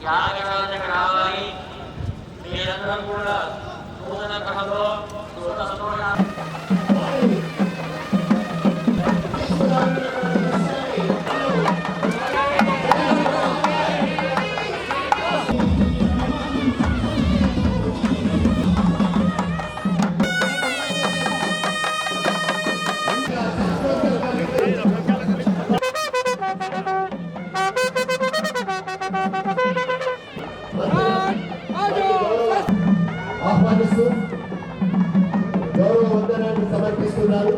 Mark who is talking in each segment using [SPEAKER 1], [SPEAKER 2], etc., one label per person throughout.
[SPEAKER 1] యాగశాలకు రావాలి. మీరందరూ కూడా నూతన గ్రహంలో నూతన సంతోషాలు
[SPEAKER 2] ఆహ్వానిస్తూ గౌరవ వందనాన్ని సమర్పిస్తున్నారు.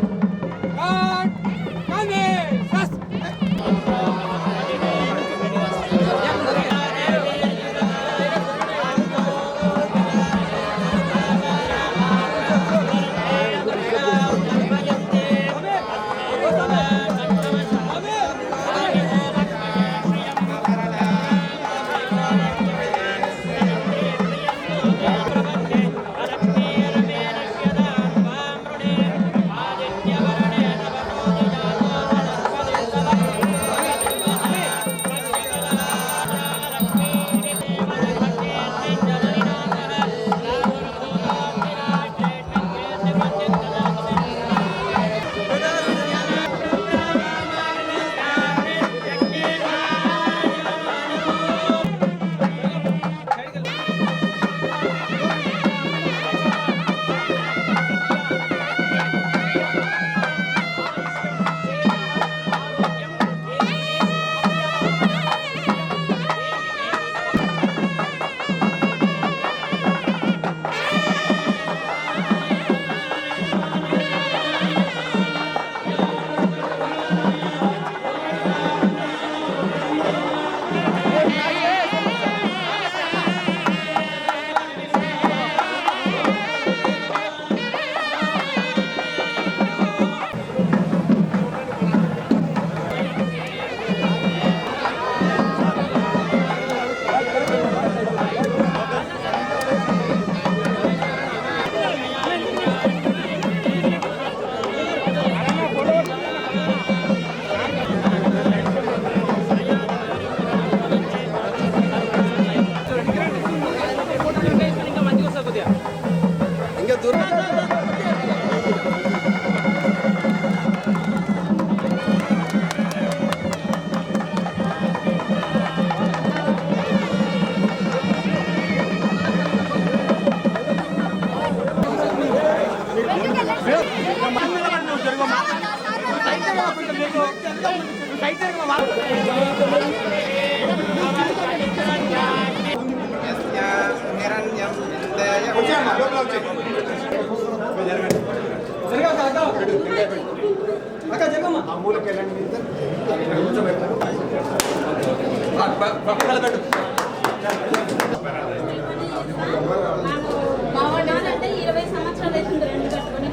[SPEAKER 3] అంటే 20 సంవత్సరాలు అవుతుంది రెండు కట్టుకొని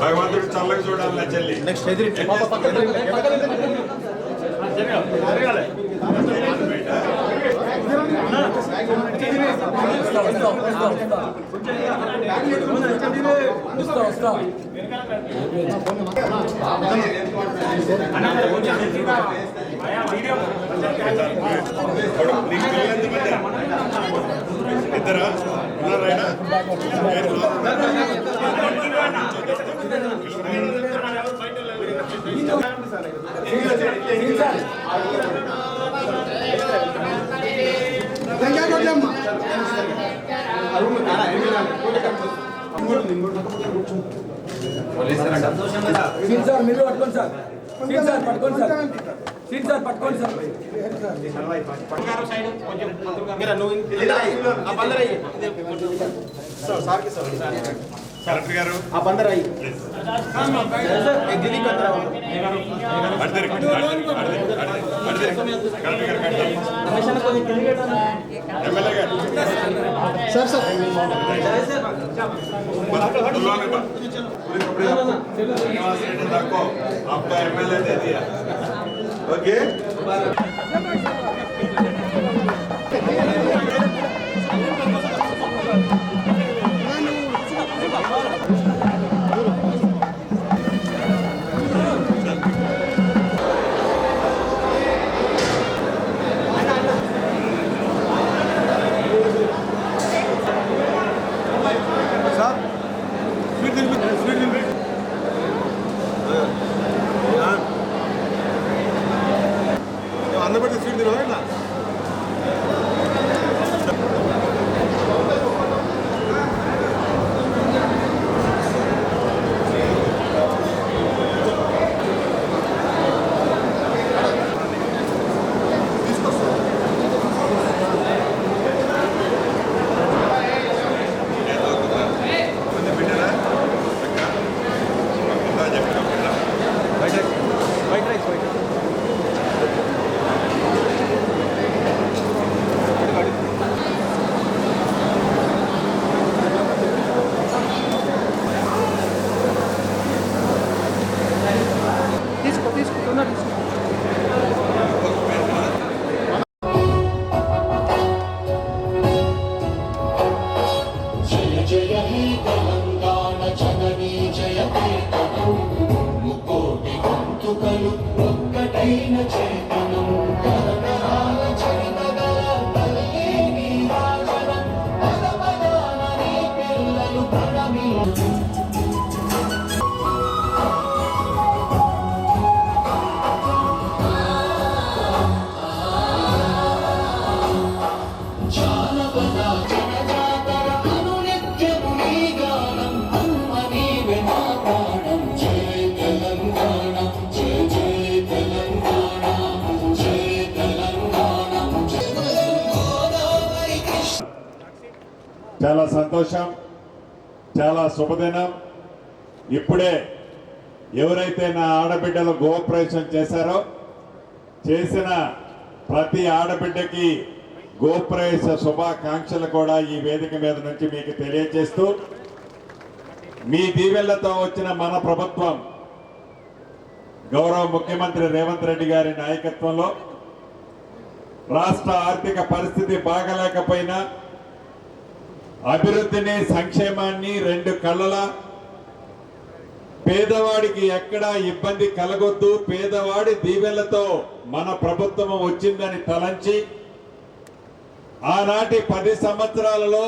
[SPEAKER 4] భగవంతుడు చల్లగా చూడాలి చెల్లి. నెక్స్ట్ ఇద్దరా ఉన్నారా?
[SPEAKER 5] మీరు పట్టుకోండి సార్. సార్ పట్టుకోండి సార్. సార్ పట్టుకోండి సార్.
[SPEAKER 4] కలెక్టర్ గారు
[SPEAKER 5] ఆ బందరాయి
[SPEAKER 2] సార్ సార్
[SPEAKER 4] आपका एमएलए दे दिया ओके
[SPEAKER 6] మాతృకలు ఒక్కటైన చేతనం తరతరాల చరితగల తల్లి నీరాజనం పద పదాన నీ పిల్లలు ప్రణమిల్లు జానపద జనజాతర అనునిత్యము నీ గానం అమ్మ నీవే మా ప్రాణం జయ తెలంగాణ జయ జయ తెలంగాణ జయ తెలంగాణ గోదావరి కృష్ణ
[SPEAKER 4] చాలా సంతోషం, చాలా శుభదినం. ఇప్పుడే ఎవరైతే నా ఆడబిడ్డలు గోప్రవేశం చేశారో చేసిన ప్రతి ఆడబిడ్డకి గోప్రవేశ శుభాకాంక్షలు కూడా ఈ వేదిక మీద నుంచి మీకు తెలియజేస్తూ, మీ దీవెళ్లతో వచ్చిన మన ప్రభుత్వం గౌరవ ముఖ్యమంత్రి రేవంత్ రెడ్డి గారి నాయకత్వంలో రాష్ట్ర ఆర్థిక పరిస్థితి బాగలేకపోయినా అభివృద్ధిని సంక్షేమాన్ని రెండు కళ్ళలా, పేదవాడికి ఎక్కడా ఇబ్బంది కలగొద్దు, పేదవాడి దీవెళ్లతో మన ప్రభుత్వం వచ్చిందని తలంచి ఆనాటి 10 సంవత్సరాలలో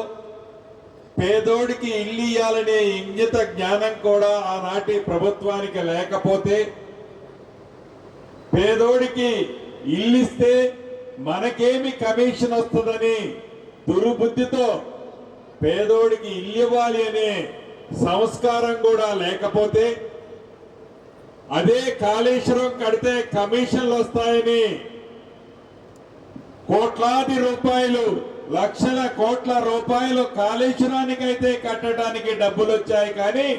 [SPEAKER 4] పేదోడికి ఇల్లు ఇయ్యాలనే ఇంగిత జ్ఞానం కూడా ఆనాటి ప్రభుత్వానికి లేకపోతే, పేదోడికి ఇల్లిస్తే మనకేమి కమిషన్ వస్తుందని దుర్బుద్ధితో పేదోడికి ఇల్లు ఇవ్వాలి అనే సంస్కారం కూడా లేకపోతే, అదే కాళేశ్వరం కడితే కమిషన్లు వస్తాయని కోట్లాది రూపాయలు, లక్షల కోట్ల రూపాయలు కాళేశ్వరానికైతే కట్టడానికి డబ్బులు వచ్చాయి, కానీ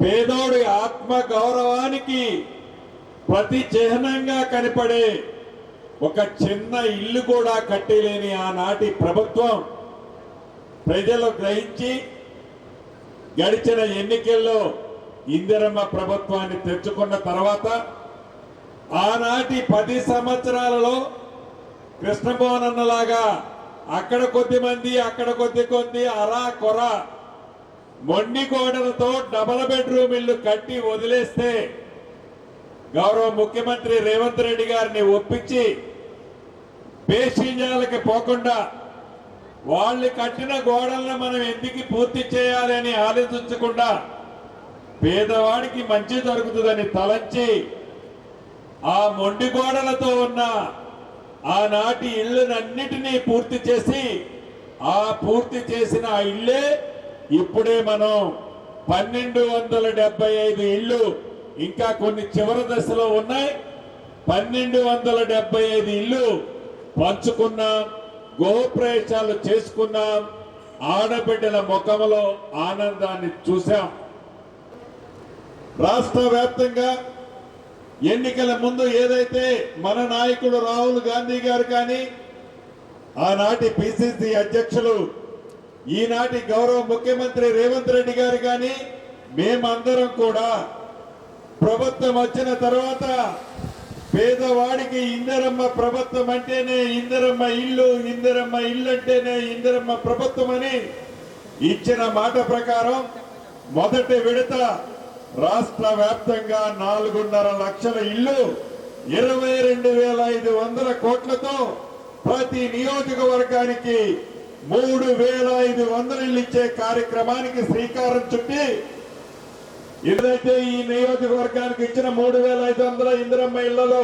[SPEAKER 4] పేదోడి ఆత్మ గౌరవానికి ప్రతి చిహ్నంగా కనపడే ఒక చిన్న ఇల్లు కూడా కట్టలేని ఆనాటి ప్రభుత్వం ప్రజలు గ్రహించి గడిచిన ఎన్నికల్లో ఇందిరమ్మ ప్రభుత్వాన్ని తెచ్చుకున్న తర్వాత ఆనాటి 10 సంవత్సరాలలో కృష్ణభవనన్నలాగా అక్కడ కొద్ది మంది అక్కడ కొద్ది అరా కొర మొండి గోడలతో డబల్ బెడ్రూమ్ ఇల్లు కట్టి వదిలేస్తే గౌరవ ముఖ్యమంత్రి రేవంత్ రెడ్డి గారిని ఒప్పించి బేషిజాలకి పోకుండా వాళ్ళు కట్టిన గోడలను మనం ఎందుకు పూర్తి చేయాలని ఆలోచించకుండా పేదవాడికి మంచి జరుగుతుందని తలంచి ఆ మొండి గోడలతో ఉన్న ఆనాటి ఇళ్లనన్నిటినీ పూర్తి చేసి, ఆ పూర్తి చేసిన ఆ ఇళ్లే ఇప్పుడే మనం 1275 ఇళ్ళు ఇంకా కొన్ని చివరి దశలో ఉన్నాయి. 1275 ఇళ్ళు పంచుకున్నాం, గోప్రవేశాలు చేసుకున్నాం, ఆడబిడ్డల ముఖంలో ఆనందాన్ని చూశాం. రాష్ట్ర వ్యాప్తంగా ఎన్నికల ముందు ఏదైతే మన నాయకుడు రాహుల్ గాంధీ గారు కానీ, ఆనాటి పిసిసి అధ్యక్షులు ఈనాటి గౌరవ ముఖ్యమంత్రి రేవంత్ రెడ్డి గారు కానీ, మేమందరం కూడా ప్రభుత్వం వచ్చిన తర్వాత పేదవాడికి ఇందిరమ్మ ప్రభుత్వం అంటేనే ఇందిరమ్మ ఇల్లు, ఇందిరమ్మ ఇల్లు అంటేనే ఇందిరమ్మ ప్రభుత్వం అని ఇచ్చిన మాట ప్రకారం మొదటి విడత రాష్ట్ర వ్యాప్తంగా 4.5 లక్షల ఇల్లు 22,500 కోట్లతో ప్రతి నియోజకవర్గానికి 3,500 ఇల్లు ఇచ్చే కార్యక్రమానికి శ్రీకారం చుట్టి, ఏదైతే ఈ నియోజకవర్గానికి ఇచ్చిన 3,500 ఇందిరమ్మ ఇళ్లలో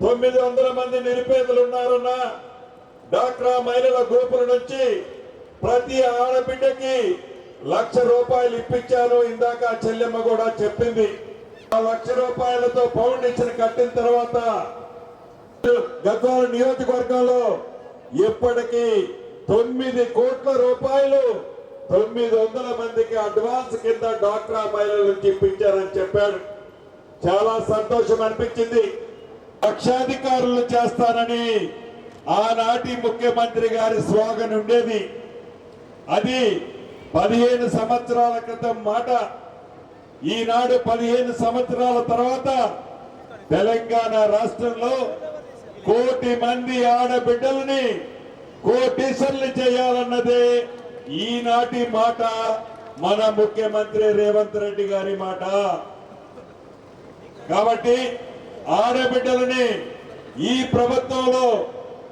[SPEAKER 4] 900 మంది నిరుపేదలు ఉన్నారన్న డాక్రా మహిళల గ్రూపుల నుంచి ప్రతి ఆడబిడ్డకి ₹1,00,000 ఇప్పించాను. ఇందాక చెల్లెమ్మ కూడా చెప్పింది. ఆ ₹1,00,000తో ఫౌండేషన్ కట్టిన తర్వాత గద్వాల నియోజకవర్గంలో ఇప్పటికీ 9 కోట్ల రూపాయలు 900 మందికి అడ్వాన్స్ కింద డాక్రా మహిళల నుంచి ఇప్పించారని చెప్పాడు. చాలా సంతోషం అనిపించింది. లక్షాధికారులు చేస్తానని ఆనాటి ముఖ్యమంత్రి గారి స్లోగన్ ఉండేది. అది 15 సంవత్సరాల క్రితం మాట. ఈనాడు 15 సంవత్సరాల తర్వాత తెలంగాణ రాష్ట్రంలో 1 కోటి మంది ఆడబిడ్డల్ని కోటీశ్వర్లు చేయాలన్నదే ఈనాటి మాట, మన ముఖ్యమంత్రి రేవంత్ రెడ్డి గారి మాట. కాబట్టి ఆడబిడ్డలని ఈ ప్రభుత్వంలో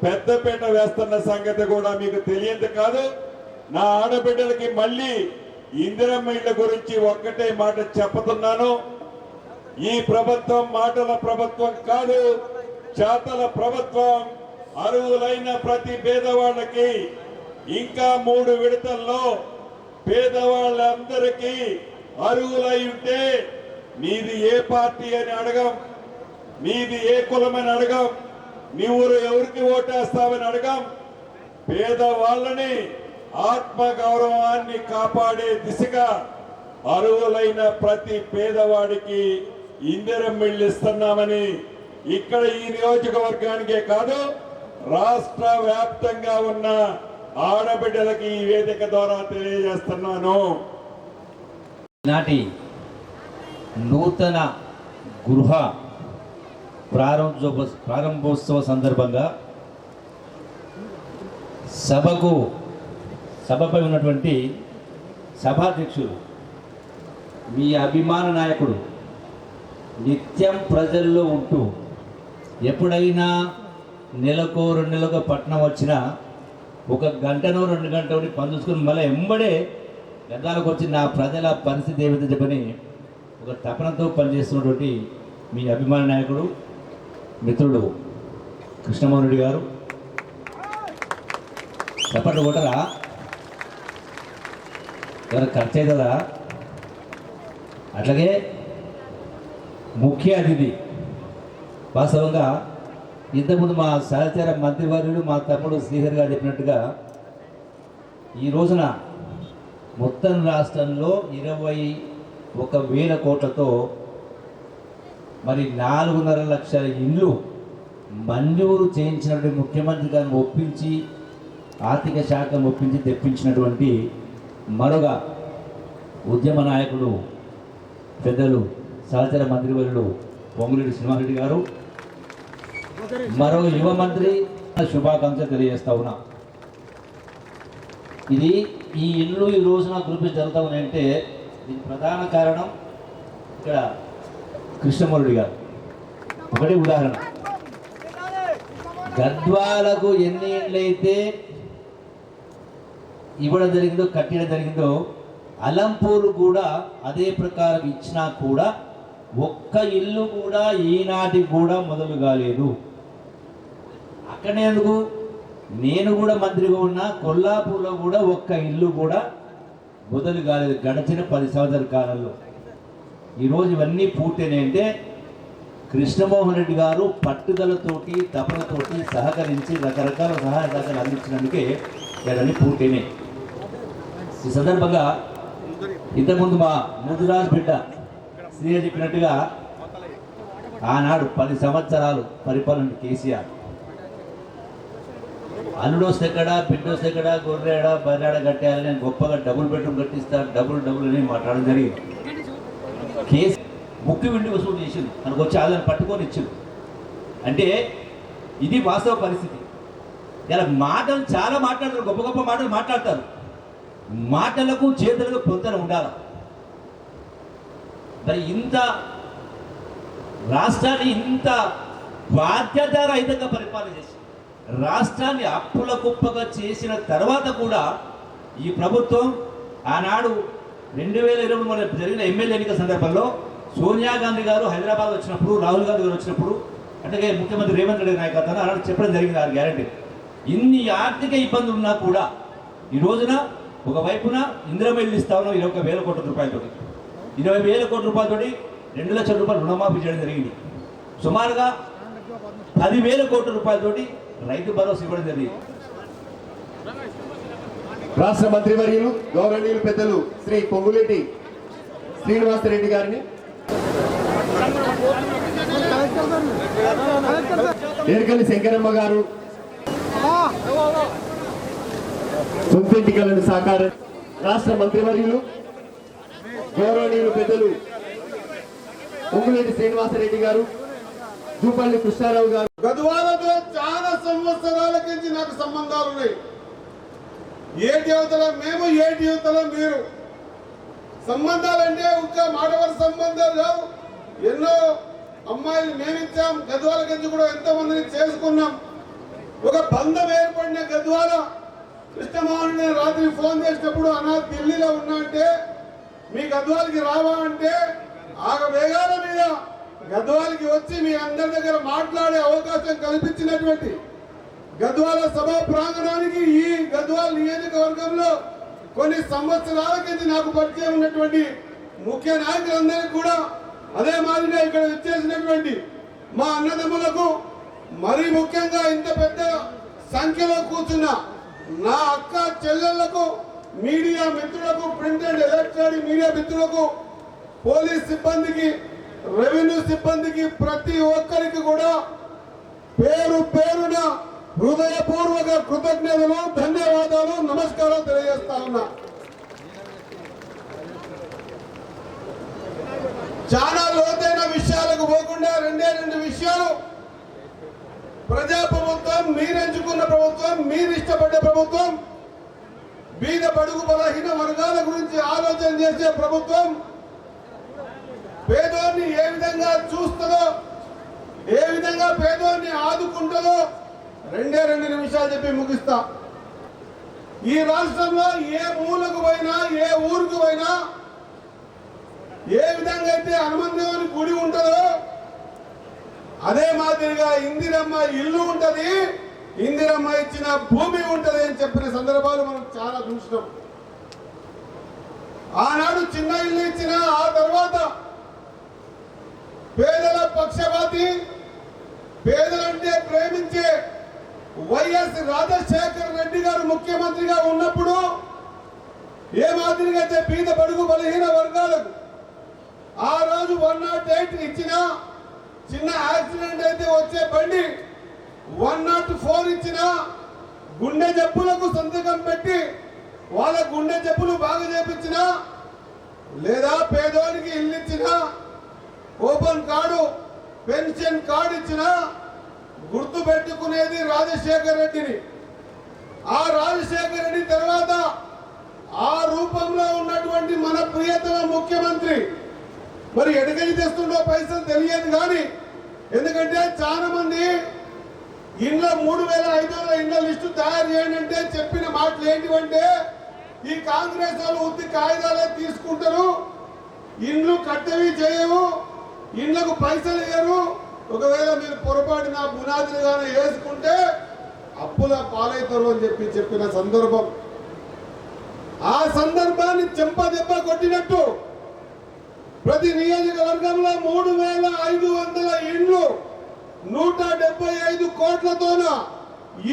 [SPEAKER 4] పెద్దపీట వేస్తున్న సంగతి కూడా మీకు తెలియదు కాదు. నా ఆడబిడ్డలకి మళ్ళీ ఇందిరమ్మ ఇళ్ల గురించి ఒక్కటే మాట చెప్తున్నాను. ఈ ప్రభుత్వం మాటల ప్రభుత్వం కాదు, చేతల ప్రభుత్వం. అర్హులైన ప్రతి పేదవాళ్ళకి ఇంకా 3 విడతల్లో పేదవాళ్ళందరికీ అర్హులై ఉంటే నీది ఏ పార్టీ అని అడగం, నీది ఏ కులమని అడగం, నీవు ఎవరికి ఓటేస్తావని అడగం. పేదవాళ్ళని ఆత్మగౌరవాన్ని కాపాడే దిశగా అర్హులైన ప్రతి పేదవాడికి ఇందిరమ్మ ఇళ్ళు ఇస్తున్నామని ఇక్కడ ఈ నియోజకవర్గానికే కాదు రాష్ట్ర వ్యాప్తంగా ఉన్న ఆడబిడ్డలకి ఈ వేదిక ద్వారా తెలియజేస్తున్నాను.
[SPEAKER 7] నాటి నూతన గృహ ప్రారంభోత్సవ సందర్భంగా సభపై ఉన్నటువంటి సభాధ్యక్షులు మీ అభిమాన నాయకుడు నిత్యం ప్రజల్లో ఉంటూ ఎప్పుడైనా నెలకో 2 నెలలకో పట్టణం వచ్చినా 1 గంటనో 2 గంటలో పని చూసుకొని మళ్ళీ ఎంబడే గద్దాలకు వచ్చి నా ప్రజల పరిస్థితి ఏమిటో చెప్పని ఒక తపనతో పనిచేస్తున్నటువంటి మీ అభిమాన నాయకుడు మిత్రుడు కృష్ణమోహన్ రెడ్డి గారు. చప్పట్లు కొట్టరా? ఎవరు ఖర్చు అవుతుందా? అట్లాగే ముఖ్య అతిథి వాస్తవంగా ఇంతకుముందు మా సహచర మంత్రివర్యులు మా తమ్ముడు శ్రీహరి గారు చెప్పినట్టుగా ఈ రోజున మొత్తం రాష్ట్రంలో 21,000 కోట్లతో మరి 4.5 లక్షల ఇండ్లు మంజూరు చేయించినటువంటి ముఖ్యమంత్రి గారిని ఒప్పించి ఆర్థిక శాఖను ఒప్పించి తెప్పించినటువంటి మరొక ఉద్యమ నాయకుడు పెద్దలు సహచర మంత్రివర్యులు పొంగులేటి శ్రీనివాసరెడ్డి గారు, మరో యువ మంత్రి శుభాకాంక్షలు తెలియజేస్తా ఉన్నా. ఈ ఇల్లు ఈ రోజున గ్రూప్ జరుగుతూ ఉన్నాయంటే దీనికి ప్రధాన కారణం ఇక్కడ కృష్ణమోహన్ రెడ్డి గారు. ఒకటి ఉదాహరణ, గద్వాలకు ఎన్ని ఇళ్ళైతే ఇవ్వడం జరిగిందో కట్టడం జరిగిందో అలంపూర్ కూడా అదే ప్రకారం ఇచ్చినా కూడా ఒక్క ఇల్లు కూడా ఈనాటికి కూడా మొదలు కాలేదు. అక్కడనే ఎందుకు, నేను కూడా మంత్రిగా ఉన్నా కొల్లాపూర్లో కూడా ఒక్క ఇల్లు కూడా మొదలు కాలేదు గడిచిన 10 సంవత్సరాల కాలంలో. ఈరోజు ఇవన్నీ పూర్తయినాయంటే కృష్ణమోహన్ రెడ్డి గారు పట్టుదలతోటి తపనతోటి సహకరించి రకరకాల సహాయ సహకారాలు అందించినందుకే ఇవన్నీ పూర్తయినాయి. ఈ సందర్భంగా ఇంతకుముందు మా ముద్దురాజు బిడ్డ శ్రీ చెప్పినట్టుగా ఆనాడు 10 సంవత్సరాలు పరిపాలన కేసీఆర్ అల్లుడొస్తే ఎక్కడ బిడ్డొస్తే ఎక్కడ గొర్రెడ బర్రెడ కట్టేయాలని నేను గొప్పగా డబుల్ బెడ్రూమ్ కట్టిస్తా డబుల్ అని మాట్లాడడం జరిగింది. కేసు ముక్కు విండి వసూలు చేసింది, మనకు వచ్చి ఆదాయం పట్టుకొని ఇచ్చింది. అంటే ఇది వాస్తవ పరిస్థితి. ఇలా మాటలు చాలా మాట్లాడతారు, గొప్ప గొప్ప మాటలు మాట్లాడతారు. మాటలకు చేతులకు పొంతన ఉండాలి. మరి ఇంత రాష్ట్రాన్ని ఇంత బాధ్యతారహితంగా పరిపాలన చేసి రాష్ట్రాన్ని అప్పుల కుప్పగా చేసిన తర్వాత కూడా ఈ ప్రభుత్వం ఆనాడు 2023 జరిగిన ఎమ్మెల్యే ఎన్నికల సందర్భంలో సోనియా గాంధీ గారు హైదరాబాద్ వచ్చినప్పుడు, రాహుల్ గాంధీ గారు వచ్చినప్పుడు, అట్లాగే ముఖ్యమంత్రి రేవంత్ రెడ్డి నాయకత్వాన్ని ఆనాడు చెప్పడం జరిగింది. ఆ గ్యారంటీ ఇన్ని ఆర్థిక ఇబ్బందులు ఉన్నా కూడా ఈ రోజున ఒకవైపున ఇందిరమ్మ ఇల్లు ఇస్తా ఉన్నాం 21,000 కోట్ల రూపాయలతోటి, 20,000 కోట్ల రూపాయలతోటి 2 లక్షల రూపాయలు రుణమాఫీ చేయడం జరిగింది. సుమారుగా 10,000 కోట్ల రూపాయలతోటి రైతు భరోసా ఇవ్వడం జరిగింది.
[SPEAKER 2] రాష్ట్ర మంత్రివర్యులు గౌరవనీయులు పెద్దలు శ్రీ పొంగులేటి శ్రీనివాసరెడ్డి గారిని, ఏర్కల్లి శంకరమ్మ గారు, సొంతింటికలను సాకారం రాష్ట్ర మంత్రివర్యులు గౌరవనీయులు పెద్దలు పొంగులేటి శ్రీనివాసరెడ్డి గారు, జూపల్లి కృష్ణారావు గారు.
[SPEAKER 8] గద్వాలతో చాలా సంవత్సరాల నుంచి నాకు సంబంధాలు ఉన్నాయి. ఏటి యువతలో మేము, ఏటి యువతలో మీరు. సంబంధాలు అంటే ఒక మాటవారి సంబంధాలు కావు, ఎన్నో అమ్మాయిలు మేమిచ్చాం. గద్వాల కింద కూడా ఎంతో మందిని చేసుకున్నాం. ఒక బంధం ఏర్పడిన గద్వాల కృష్ణమోహన్ నేను రాత్రి ఫోన్ చేసినప్పుడు అన్నా ఢిల్లీలో ఉన్నా అంటే మీ గద్వాలకి రావా అంటే ఆగ వేగాల మీద గద్వాలకి వచ్చి మీ అందరి దగ్గర మాట్లాడే అవకాశం కల్పించినటువంటి గద్వాల సభా ప్రాంగణానికి ఈ గద్వాల నియోజకవర్గంలో కొన్ని సంవత్సరాల కింద నాకు పరిచయం ఉన్నటువంటి ముఖ్య నాయకులందరికీ కూడా అదే మాదిరిగా ఇక్కడ వచ్చేసినటువంటి మా అన్నదమ్ములకు మరీ ముఖ్యంగా ఇంత పెద్ద సంఖ్యలో కూర్చున్న నా అక్క చెల్లెళ్లకు, మీడియా మిత్రులకు, ప్రింట్ అండ్ ఎలక్ట్రానిక్ మీడియా మిత్రులకు, పోలీస్ సిబ్బందికి, రెవెన్యూ సిబ్బందికి, ప్రతి ఒక్కరికి కూడా పేరు పేరున హృదయపూర్వక కృతజ్ఞతలు, ధన్యవాదాలు, నమస్కారం తెలియజేస్తా ఉన్నా. చాలా లోతైన విషయాలకు పోకుండా రెండు విషయాలు. ప్రజా ప్రభుత్వం, మీరు ఎంచుకున్న ప్రభుత్వం, మీరు ఇష్టపడ్డ ప్రభుత్వం, బీద బడుగు బలహీన వర్గాల గురించి ఆలోచన చేసే ప్రభుత్వం, పేదోన్ని ఏ విధంగా చూస్తుందో, ఏ విధంగా పేదోన్ని ఆదుకుంటుందో రెండు నిమిషాలు చెప్పి ముగిస్తా. ఈ రాష్ట్రంలో ఏ మూలకు పోయినా, ఏ ఊరికి పోయినా, ఏ విధంగా అయితే హనుమంతుని గుడి ఉంటుందో అదే మాదిరిగా ఇందిరమ్మ ఇల్లు ఉంటది, ఇందిరమ్మ ఇచ్చిన భూమి ఉంటది అని చెప్పిన సందర్భాలు మనం చాలా చూసినాం. ఆనాడు చిన్న ఇల్లు ఇచ్చిన, ఆ తర్వాత పేదల పక్షపాతి, పేదలంటే ప్రేమించే వైఎస్ రాజశేఖర్ రెడ్డి గారు ముఖ్యమంత్రిగా ఉన్నప్పుడు ఏ మాదిరిగా అయితే బీద బడుగు బలహీన వర్గాలకు ఆ రోజు 108 ఇచ్చిన, చిన్న యాక్సిడెంట్ అయితే వచ్చే బండి 104 ఇచ్చిన, గుండె జబ్బులకు సంతకం పెట్టి వాళ్ళ గుండె జబ్బులు బాగా చేపించిన, లేదా పేదోనికి ఇల్లు ఇచ్చిన, ఓపెన్ కార్డు పెన్షన్ కార్డు ఇచ్చిన, గుర్తు పెట్టుకునేది రాజశేఖర్ రెడ్డిని. ఆ రాజశేఖర్ రెడ్డి తర్వాత ఆ రూపంలో ఉన్నటువంటి మన ప్రియతమ ముఖ్యమంత్రి మరి ఎడగలి తెస్తుండో పైసలు తెలియదు కానీ, ఎందుకంటే చాలా మంది ఇండ్ల 3,500 ఇండ్ల లిస్టు తయారు చేయండి అంటే చెప్పిన మాటలు ఏంటివంటే ఈ కాంగ్రెస్ వాళ్ళు ఉత్తి కాగితాలే తీసుకుంటారు, ఇండ్లు కట్టవి చేయవు, ఇండ్లకు పైసలు ఇయ్యరు, ఒకవేళ మీరు పొరపాటున పునాదులుగానే వేసుకుంటే అప్పుల పాలవుతారు అని చెప్పిన సందర్భం. ఆ సందర్భాన్ని చెంపదెబ్బ కొట్టినట్టు ప్రతి నియోజకవర్గంలో 3,500 ఇండ్లు 175 కోట్లతోన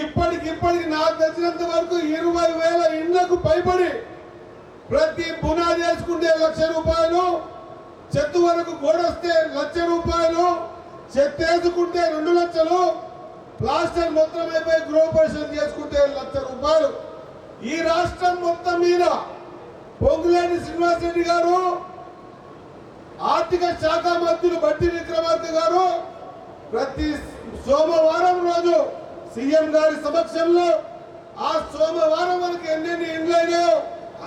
[SPEAKER 8] ఇప్పటికిప్పటికి నాకు తెలిసినంత వరకు 20,000 ఇండ్లకు పైబడి ప్రతి పునాది వేసుకుంటే ₹1,00,000, చెత్త వరకు గోడొస్తే ₹1,00,000, చెత్త వేసుకుంటే 2 లక్షలు, ప్లాస్టర్ మొత్తం అయిపోయి గృహపరిశోధన చేసుకుంటే ₹1,00,000. ఈ రాష్ట్రం మొత్తం మీద పొంగులేని శ్రీనివాసరెడ్డి గారు, ఆర్థిక శాఖ మంత్రులు బట్టి విక్రమార్క గారు ప్రతి సోమవారం రోజు సీఎం గారి సమక్షంలో ఆ సోమవారం వరకు ఎన్ని ఇండ్లైనాయో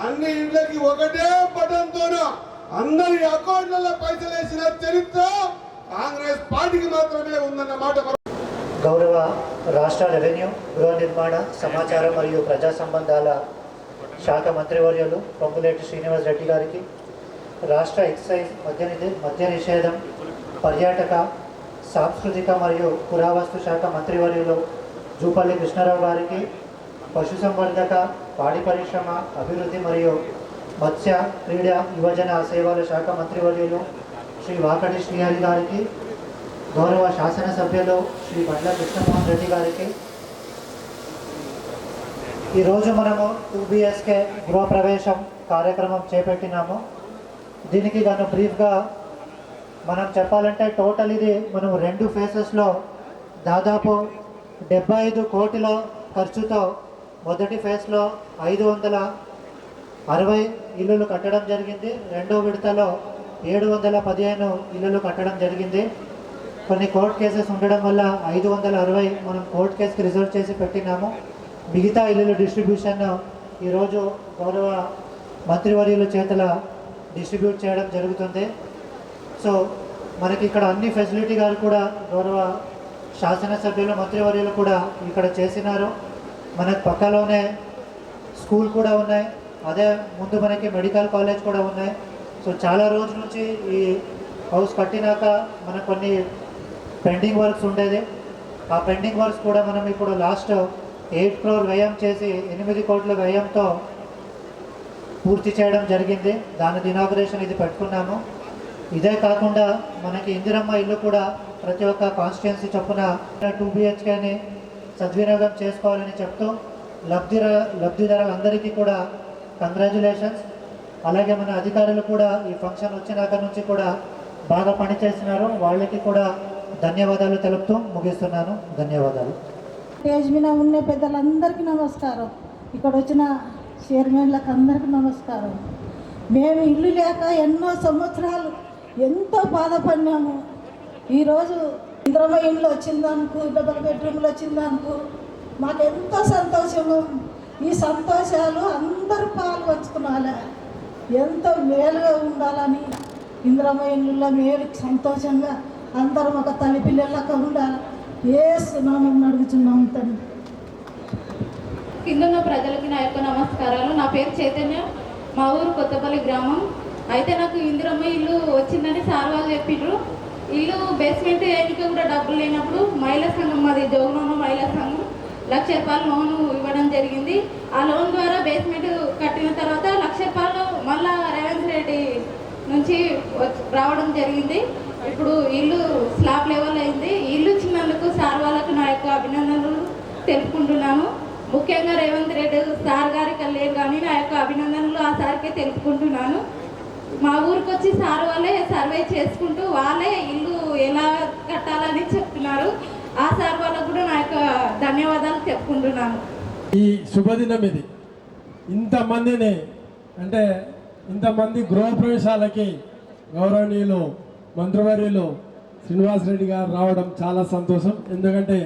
[SPEAKER 8] అన్ని ఇండ్లకి ఒకటే బటన్తోన అందరి అకౌంట్లలో పైసలు వేసిన చరిత్ర కాంగ్రెస్ పార్టీకి మాత్రమే ఉందన్న మాట.
[SPEAKER 9] గౌరవ రాష్ట్ర రెవెన్యూ, గృహ నిర్మాణ, సమాచారం మరియు ప్రజా సంబంధాల శాఖ మంత్రివర్యులు పొంగులేటి శ్రీనివాస్ రెడ్డి గారికి, రాష్ట్ర ఎక్సైజ్, మద్య నిషేధం, పర్యాటక, సాంస్కృతిక మరియు పురావస్తు శాఖ మంత్రివర్యులు జూపల్లి కృష్ణారావు గారికి, పశుసంవర్ధక, పాడి పరిశ్రమ, అభివృద్ధి మరియు మత్స్య, క్రీడా, యువజన సేవల శాఖ మంత్రివర్యులు శ్రీ వాకటి శ్రీహరి గారికి, గౌరవ శాసనసభ్యులు శ్రీ బండ్ల కృష్ణమోహన్ రెడ్డి గారికి, ఈరోజు మనము 2BHK గృహప్రవేశం కార్యక్రమం చేపట్టినాము. దీనికి గాను బ్రీఫ్గా మనం చెప్పాలంటే టోటల్ ఇది మనం 2 ఫేసెస్లో దాదాపు 75 కోట్ల ఖర్చుతో మొదటి ఫేజ్లో 560 ఇల్లులు కట్టడం జరిగింది. రెండో విడతలో 715 ఇల్లులు కట్టడం జరిగింది. కొన్ని కోర్టు కేసెస్ ఉండడం వల్ల 560 మనం కోర్టు కేసుకి రిజర్వ్ చేసి పెట్టినాము. మిగతా ఇల్లుల డిస్ట్రిబ్యూషన్ ఈరోజు గౌరవ మంత్రివర్యుల చేతుల డిస్ట్రిబ్యూట్ చేయడం జరుగుతుంది. సో మనకి ఇక్కడ అన్ని ఫెసిలిటీలు కూడా గౌరవ శాసనసభ్యులు మంత్రివర్యులు కూడా ఇక్కడ చేసినారు. మనకు పక్కలోనే స్కూల్ కూడా ఉన్నాయి, అదే ముందు మనకి మెడికల్ కాలేజ్ కూడా ఉన్నాయి. సో చాలా రోజుల నుంచి ఈ హౌస్ కట్టినాక మనకు కొన్ని పెండింగ్ వర్క్స్ ఉండేది. ఆ పెండింగ్ వర్క్స్ కూడా మనం ఇప్పుడు లాస్ట్ 8 crore వ్యయం చేసి 8 కోట్ల వ్యయంతో పూర్తి చేయడం జరిగింది. దాని ఇనాగరేషన్ ఇది పెట్టుకున్నాము. ఇదే కాకుండా మనకి ఇందిరమ్మ ఇల్లు కూడా ప్రతి ఒక్క కాన్స్టిట్యున్సీ చొప్పున 2 BHKని సద్వినియోగం చేసుకోవాలని చెప్తూ లబ్ధిదారులందరికీ కూడా కంగ్రాచులేషన్స్. అలాగే మన అధికారులు కూడా ఈ ఫంక్షన్ వచ్చినాక నుంచి కూడా బాగా పనిచేస్తున్నారు, వాళ్ళకి కూడా ధన్యవాదాలు తెలుపుతూ ముగిస్తున్నాను. ధన్యవాదాలు.
[SPEAKER 10] స్టేజ్ మీద ఉన్న పెద్దలందరికీ నమస్కారం, ఇక్కడ వచ్చిన చైర్మన్లకు అందరికీ నమస్కారం. మేము ఇల్లు లేక ఎన్నో సంవత్సరాలు ఎంతో బాధపడినాము. ఈరోజు ఇంద్రమ్మ ఇండ్లు వచ్చిందనుకో, డబుల్ బెడ్రూమ్లు వచ్చిందనుకో మాకు ఎంతో సంతోషము. ఈ సంతోషాలు అందరూ పాలు పంచుకోవాలి, ఎంతో మేలుగా ఉండాలని ఇంద్రమ్మ ఇండ్లలో మేలు సంతోషంగా అందరం ఒక తల్లి పిల్లలకు ఉండాలి. ఏ సునామం అడుగుతున్నాము తండ్రి.
[SPEAKER 3] కింద ఉన్న ప్రజలకి నా యొక్క నమస్కారాలు. నా పేరు చైతన్య, మా ఊరు కొత్తపల్లి గ్రామం. అయితే నాకు ఇందిరమ్మ ఇల్లు వచ్చిందని సార్ వాళ్ళు చెప్పిండ్రు. ఇల్లు బేస్మెంట్ వేయడానికి కూడా డబ్బులు లేనప్పుడు మహిళా సంఘం, మాది జోగునమ్మ మహిళా సంఘం, 1,00,000 రూపాయలు లోన్ ఇవ్వడం జరిగింది. ఆ లోన్ ద్వారా బేస్మెంట్ కట్టిన తర్వాత 1,00,000 రూపాయలు మళ్ళా రేవంత్ రెడ్డి నుంచి రావడం జరిగింది. ఇప్పుడు ఇల్లు స్లాబ్ లెవెల్ అయింది. ఇల్లు ఇచ్చినందుకు సార్ వాళ్ళకు నా యొక్క అభినందనలు తెలుపుకుంటున్నాను. ముఖ్యంగా రేవంత్ రెడ్డి సార్ గారికి లేరు కానీ నా యొక్క అభినందనలు ఆ సార్కే తెలుపుకుంటున్నాను. మా ఊరికి వచ్చి సార్ వాళ్ళే సర్వే చేసుకుంటూ వాళ్ళే ఇల్లు ఎలా కట్టాలని చెప్తున్నారు. ఆ సార్ వాళ్ళకు కూడా నా యొక్క ధన్యవాదాలు చెప్పుకుంటున్నాను.
[SPEAKER 5] ఈ శుభదినం ఇది, ఇంతమందిని అంటే ఇంతమంది గృహప్రవేశాలకి గౌరవనీయులు మంత్రివర్యులు శ్రీనివాస్ రెడ్డి గారు రావడం చాలా సంతోషం. ఎందుకంటే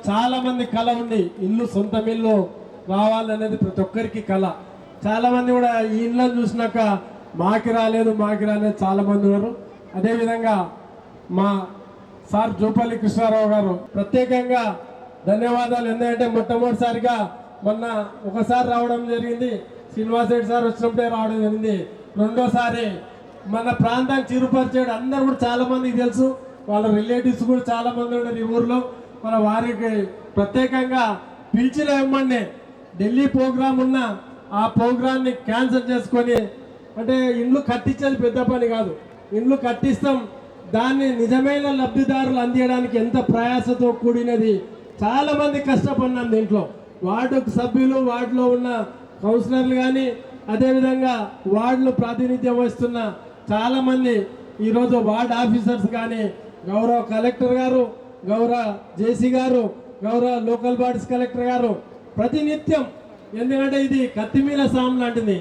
[SPEAKER 5] చాలామంది కళ ఉంది, ఇల్లు సొంతం ఇల్లు రావాలనేది ప్రతి ఒక్కరికి కళ. చాలామంది కూడా ఈ ఇళ్ళని చూసినాక మాకి రాలేదు చాలామంది ఉన్నారు. అదేవిధంగా మా సార్ జూపల్లి కృష్ణారావు గారు ప్రత్యేకంగా ధన్యవాదాలు. ఎందుకంటే మొట్టమొదటిసారిగా మొన్న ఒకసారి రావడం జరిగింది, శ్రీనివాస్ రెడ్డి సార్ వచ్చినప్పుడే రావడం జరిగింది. రెండోసారి మన ప్రాంతాన్ని చిరుపరిచాడు. అందరు కూడా చాలా మందికి తెలుసు, వాళ్ళ రిలేటివ్స్ కూడా చాలా మంది ఉన్నారు ఈ ఊర్లో. మన వారికి ప్రత్యేకంగా పిలిచిన వెంబడే ఢిల్లీ ప్రోగ్రాం ఉన్న ఆ ప్రోగ్రాన్ని క్యాన్సిల్ చేసుకొని, అంటే ఇండ్లు కట్టించేది పెద్ద పని కాదు, ఇండ్లు కట్టిస్తాం, దాన్ని నిజమైన లబ్ధిదారులు అందించడానికి ఎంత ప్రయాసతో కూడినది. చాలా మంది కష్టపడినాం దీంట్లో. వార్డు సభ్యులు, వార్డులో ఉన్న కౌన్సిలర్లు కానీ, అదేవిధంగా వార్డులు ప్రాతినిధ్యం వహిస్తున్న చాలామంది, ఈరోజు వార్డ్ ఆఫీసర్స్ కానీ, గౌరవ కలెక్టర్ గారు, గౌరవ జేసీ గారు, గౌరవ లోకల్ బాడీస్ కలెక్టర్ గారు ప్రతినిత్యం, ఎందుకంటే ఇది కత్తిమీద సాము లాంటిది.